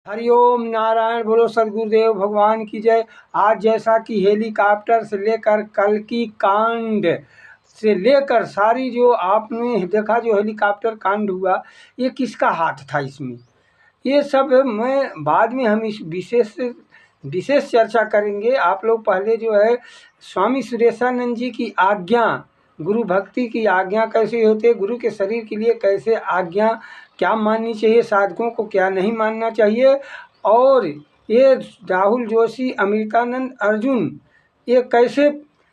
हरिओम नारायण, बोलो सदगुरुदेव भगवान की जय। आज जैसा कि हेलीकॉप्टर से लेकर कल्कि कांड से लेकर सारी जो आपने देखा जो हेलीकॉप्टर कांड हुआ, ये किसका हाथ था इसमें, ये सब मैं बाद में हम इस विशेष चर्चा करेंगे। आप लोग पहले जो है स्वामी सुरेशानंद जी की आज्ञा, गुरु भक्ति की आज्ञा कैसे होती है, गुरु के शरीर के लिए कैसे आज्ञा क्या माननी चाहिए, साधकों को क्या नहीं मानना चाहिए, और ये राहुल जोशी, अमृतानंद, अर्जुन ये कैसे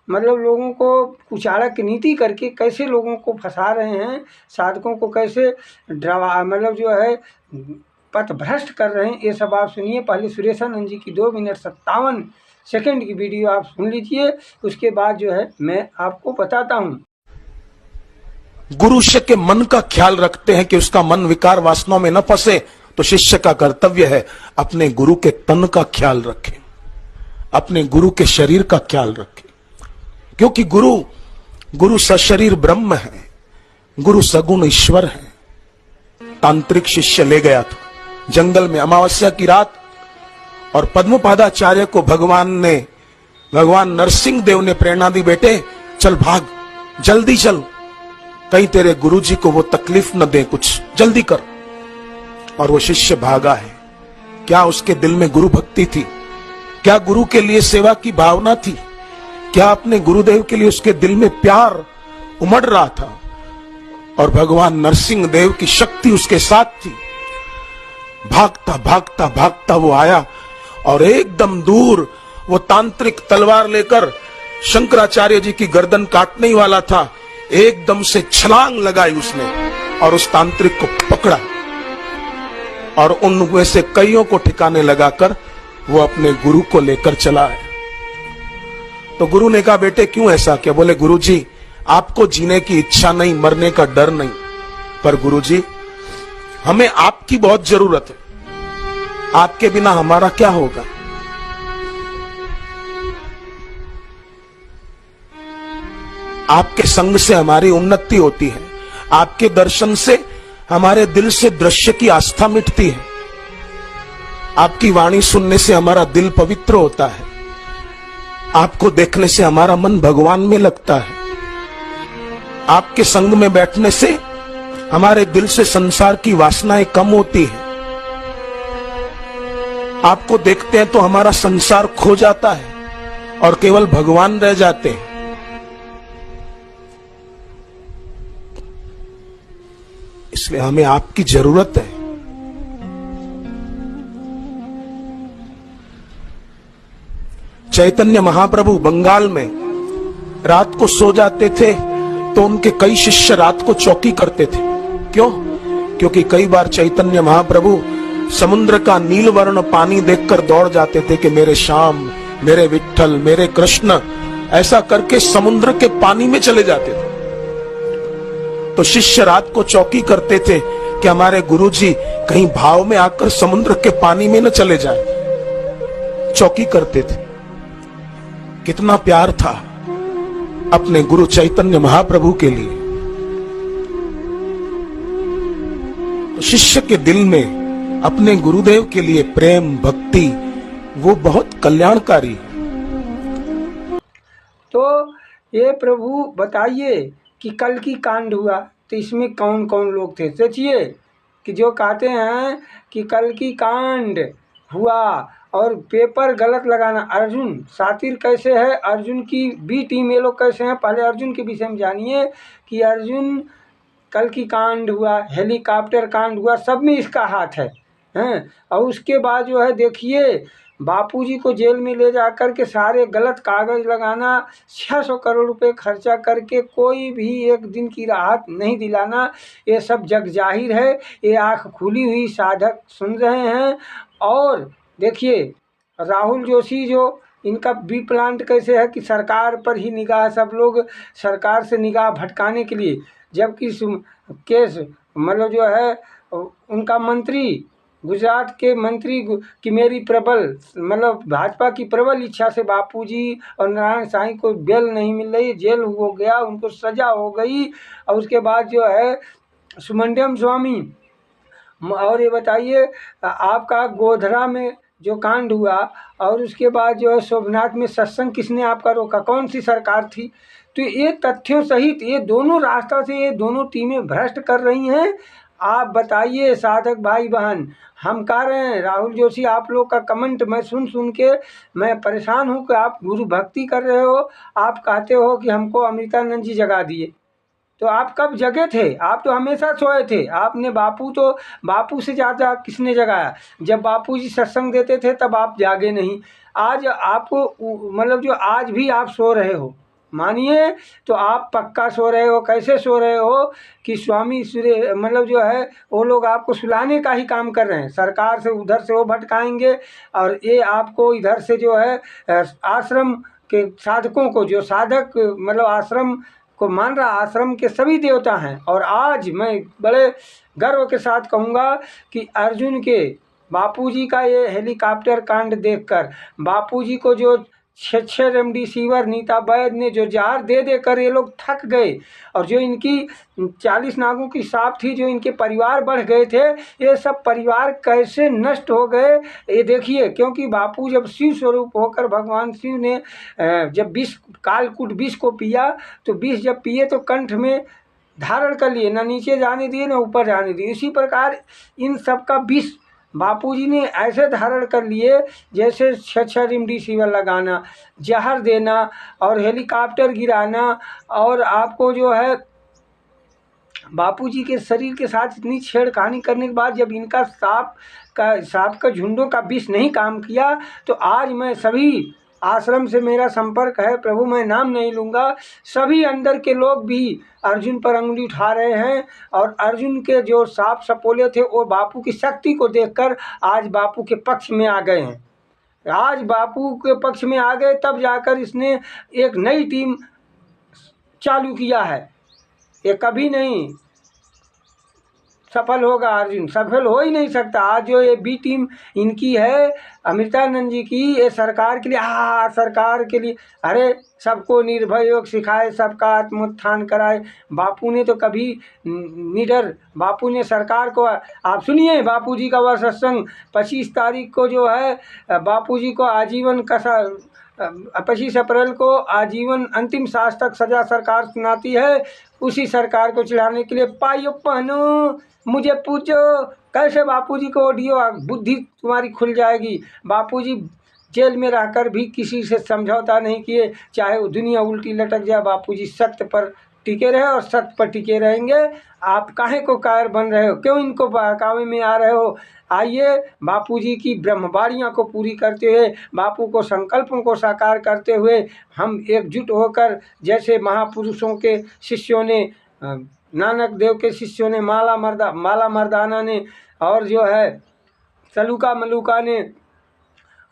मतलब लोगों को कुचालक नीति करके कैसे लोगों को फंसा रहे हैं, साधकों को कैसे डरा मतलब जो है पथ भ्रष्ट कर रहे हैं, ये सब आप सुनिए। पहले सुरेशानंद जी की 2 मिनट 57 सेकंड की वीडियो आप सुन लीजिए, उसके बाद जो है मैं आपको बताता हूँ। गुरु शिष्य के मन का ख्याल रखते हैं कि उसका मन विकार वासनाओं में न फंसे, तो शिष्य का कर्तव्य है अपने गुरु के तन का ख्याल रखें, अपने गुरु के शरीर का ख्याल रखें, क्योंकि गुरु सशरीर ब्रह्म है, गुरु सगुण ईश्वर है। तांत्रिक शिष्य ले गया था जंगल में अमावस्या की रात, और पद्मपादाचार्य को भगवान नरसिंह देव ने प्रेरणा दी, बेटे चल भाग, जल्दी चल, कहीं तेरे गुरुजी को वो तकलीफ न दे, कुछ जल्दी कर। और वो शिष्य भागा है। क्या उसके दिल में गुरु भक्ति थी? क्या गुरु के लिए सेवा की भावना थी? क्या अपने गुरुदेव के लिए उसके दिल में प्यार उमड़ रहा था? और भगवान नरसिंह देव की शक्ति उसके साथ थी। भागता भागता भागता वो आया, और एकदम दूर वो तांत्रिक तलवार लेकर शंकराचार्य जी की गर्दन काटने ही वाला था। एकदम से छलांग लगाई उसने और उस तांत्रिक को पकड़ा, और उनमें से कईयों को ठिकाने लगाकर वो अपने गुरु को लेकर चला है। तो गुरु ने कहा, बेटे क्यों ऐसा किया? बोले, गुरुजी आपको जीने की इच्छा नहीं, मरने का डर नहीं, पर गुरुजी हमें आपकी बहुत जरूरत है, आपके बिना हमारा क्या होगा? आपके संग से हमारी उन्नति होती है, आपके दर्शन से हमारे दिल से दृश्य की आस्था मिटती है, आपकी वाणी सुनने से हमारा दिल पवित्र होता है, आपको देखने से हमारा मन भगवान में लगता है, आपके संग में बैठने से हमारे दिल से संसार की वासनाएं कम होती हैं, आपको देखते हैं तो हमारा संसार खो जाता है और केवल भगवान रह जाते हैं। इसलिए हमें आपकी जरूरत है। चैतन्य महाप्रभु बंगाल में रात को सो जाते थे तो उनके कई शिष्य रात को चौकी करते थे। क्यों? क्योंकि कई बार चैतन्य महाप्रभु समुद्र का नील वर्ण पानी देखकर दौड़ जाते थे कि मेरे श्याम, मेरे विट्ठल, मेरे कृष्ण, ऐसा करके समुद्र के पानी में चले जाते थे। तो शिष्य रात को चौकी करते थे कि हमारे गुरुजी कहीं भाव में आकर समुद्र के पानी में न चले जाए, चौकी करते थे। कितना प्यार था अपने गुरु चैतन्य महाप्रभु के लिए। तो शिष्य के दिल में अपने गुरुदेव के लिए प्रेम भक्ति वो बहुत कल्याणकारी है। तो ये प्रभु बताइए कि कल की कांड हुआ तो इसमें कौन कौन लोग थे? सोचिए कि जो कहते हैं कि कल की कांड हुआ और पेपर गलत लगाना, अर्जुन सातिर कैसे है, अर्जुन की बी टीम ये लोग कैसे हैं, पहले अर्जुन के विषय में जानिए कि अर्जुन कल की कांड हुआ, हेलीकॉप्टर कांड हुआ, सब में इसका हाथ है। और उसके बाद जो है देखिए बापूजी को जेल में ले जा कर के सारे गलत कागज लगाना, 600 करोड़ रुपए खर्चा करके कोई भी एक दिन की राहत नहीं दिलाना, ये सब जग जाहिर है। ये आँख खुली हुई साधक सुन रहे हैं। और देखिए राहुल जोशी जो इनका बी प्लांट कैसे है कि सरकार पर ही निगाह, सब लोग सरकार से निगाह भटकाने के लिए, जबकि केस मतलब जो है उनका मंत्री, गुजरात के मंत्री की मेरी प्रबल मतलब भाजपा की प्रबल इच्छा से बापूजी और नारायण साईं को बेल नहीं मिल रही, जेल हो गया, उनको सजा हो गई। और उसके बाद जो है सुमंडियम स्वामी और ये बताइए आपका गोधरा में जो कांड हुआ और उसके बाद जो है सोमनाथ में सत्संग किसने आपका रोका, कौन सी सरकार थी? तो ये तथ्यों सहित ये दोनों रास्ता से ये दोनों टीमें भ्रष्ट कर रही हैं। आप बताइए साधक भाई बहन, हम कह रहे हैं राहुल जोशी, आप लोग का कमेंट मैं सुन सुन के मैं परेशान हूँ कि आप गुरु भक्ति कर रहे हो, आप कहते हो कि हमको अमृतानंद जी जगा दिए। तो आप कब जगे थे? आप तो हमेशा सोए थे। आपने बापू से ज़्यादा किसने जगाया? जब बापू जी सत्संग देते थे तब आप जागे नहीं। आज आपको मतलब जो आज भी आप सो रहे हो, मानिए तो आप पक्का सो रहे हो। कैसे सो रहे हो कि स्वामी सूर्य मतलब जो है वो लोग आपको सुलाने का ही काम कर रहे हैं। सरकार से उधर से वो भटकाएंगे और ये आपको इधर से जो है आश्रम के साधकों को, जो साधक मतलब आश्रम को मान रहा, आश्रम के सभी देवता हैं। और आज मैं बड़े गर्व के साथ कहूँगा कि अर्जुन के बापूजी का ये हेलीकॉप्टर कांड देखकर, बापूजी को जो 6 रेमडेसिविर नीता वैद ने जो जहर दे दे कर ये लोग थक गए, और जो इनकी 40 नागों की सांप थी, जो इनके परिवार बढ़ गए थे, ये सब परिवार कैसे नष्ट हो गए ये देखिए। क्योंकि बापू जब शिव स्वरूप होकर भगवान शिव ने जब विष कालकूट विष को पिया, तो विष जब पिए तो कंठ में धारण कर लिए, ना नीचे जाने दिए ना ऊपर जाने दिए। इसी प्रकार इन सब का विष बापूजी ने ऐसे धारण कर लिए जैसे 6 रेमडेसिविर लगाना, जहर देना और हेलीकॉप्टर गिराना। और आपको जो है बापूजी के शरीर के साथ इतनी छेड़खानी करने के बाद जब इनका सांप का झुंडों का विष नहीं काम किया, तो आज मैं सभी आश्रम से मेरा संपर्क है, प्रभु मैं नाम नहीं लूँगा, सभी अंदर के लोग भी अर्जुन पर अंगुली उठा रहे हैं। और अर्जुन के जो सांप सपोले थे वो बापू की शक्ति को देखकर आज बापू के पक्ष में आ गए हैं। आज बापू के पक्ष में आ गए तब जाकर इसने एक नई टीम चालू किया है। ये कभी नहीं सफल होगा, अर्जुन सफल हो ही नहीं सकता। आज जो ये बी टीम इनकी है अमृतानंद जी की, ये सरकार के लिए सरकार के लिए, अरे सबको निर्भय योग सिखाए, सबका आत्मोत्थान कराए। बापू ने तो कभी निडर, बापू ने सरकार को, आप सुनिए बापू जी का वह सत्संग 25 तारीख को जो है बापू जी को आजीवन 25 अप्रैल को आजीवन अंतिम सांस तक सजा सरकार सुनाती है। उसी सरकार को चलाने के लिए पाइयो पहनो मुझे पूछो, कैसे बापूजी को ऑडियो बुद्धि तुम्हारी खुल जाएगी। बापूजी जेल में रहकर भी किसी से समझौता नहीं किए, चाहे वो दुनिया उल्टी लटक जाए, बापूजी सत्य पर टिके रहे और सत्य पर टिके रहेंगे। आप काहे को कायर बन रहे हो, क्यों इनको बहकावे में आ रहे हो? आइए बापूजी की ब्रह्मवाणियों को पूरी करते हुए, बापू को संकल्पों को साकार करते हुए हम एकजुट होकर, जैसे महापुरुषों के शिष्यों ने, नानक देव के शिष्यों ने, माला मर्दाना ने, और जो है सलूका मलूका ने,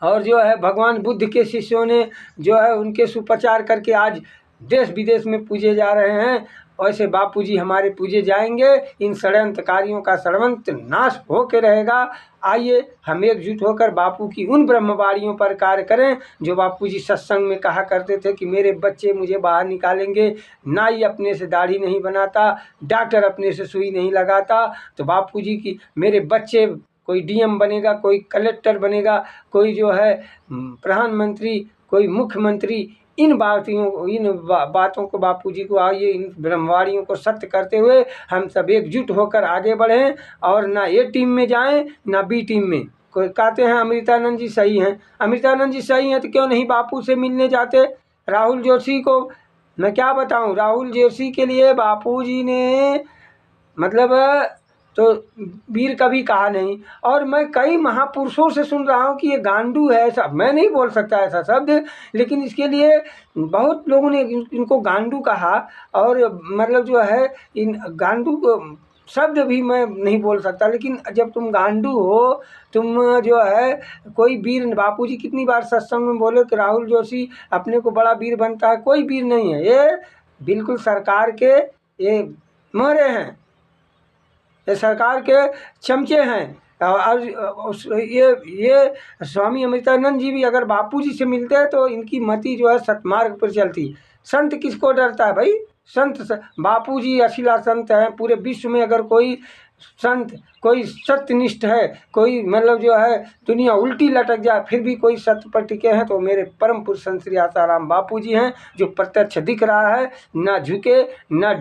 और जो है भगवान बुद्ध के शिष्यों ने जो है उनके सुप्रचार करके आज देश विदेश में पूजे जा रहे हैं। वैसे बापूजी हमारे पूजे जाएंगे। इन षड्यंत्रकारियों का षड्यंत्र नाश होकर रहेगा। आइए हम एकजुट होकर बापू की उन ब्रह्मवाणियों पर कार्य करें जो बापूजी सत्संग में कहा करते थे कि मेरे बच्चे मुझे बाहर निकालेंगे। नाई अपने से दाढ़ी नहीं बनाता, डॉक्टर अपने से सुई नहीं लगाता, तो बापूजी की मेरे बच्चे, कोई डीएम बनेगा, कोई कलेक्टर बनेगा, कोई जो है प्रधानमंत्री, कोई मुख्यमंत्री। इन बातों को बापूजी को आइए इन ब्रह्मवाणियों को सत्य करते हुए हम सब एकजुट होकर आगे बढ़ें, और ना ए टीम में जाएं ना बी टीम में। कोई कहते हैं अमृतानंद जी सही हैं, अमृतानंद जी सही हैं तो क्यों नहीं बापू से मिलने जाते? राहुल जोशी को मैं क्या बताऊं, राहुल जोशी के लिए बापूजी ने मतलब तो वीर कभी कहा नहीं। और मैं कई महापुरुषों से सुन रहा हूँ कि ये गांडू है, ऐसा मैं नहीं बोल सकता ऐसा शब्द, लेकिन इसके लिए बहुत लोगों ने इनको गांडू कहा। और मतलब जो है इन गांडू को शब्द भी मैं नहीं बोल सकता, लेकिन जब तुम गांडू हो, तुम जो है कोई वीर, बापूजी कितनी बार सत्संग में बोले कि राहुल जोशी अपने को बड़ा वीर बनता है, कोई वीर नहीं है। ये बिल्कुल सरकार के ये मोहरे हैं, ये सरकार के चमचे हैं। और ये स्वामी अमृतानंद जी भी अगर बापूजी से मिलते हैं तो इनकी मति जो है सतमार्ग पर चलती। संत किसको डरता है भाई? संत बापूजी अशिला संत हैं। पूरे विश्व में अगर कोई संत, कोई सत्यनिष्ठ है, कोई मतलब जो है दुनिया उल्टी लटक जाए फिर भी कोई सत्य पर टिके हैं, तो मेरे परम पुरुष संत श्री आसाराम बापू जी हैं, जो प्रत्यक्ष दिख रहा है, ना झुके ना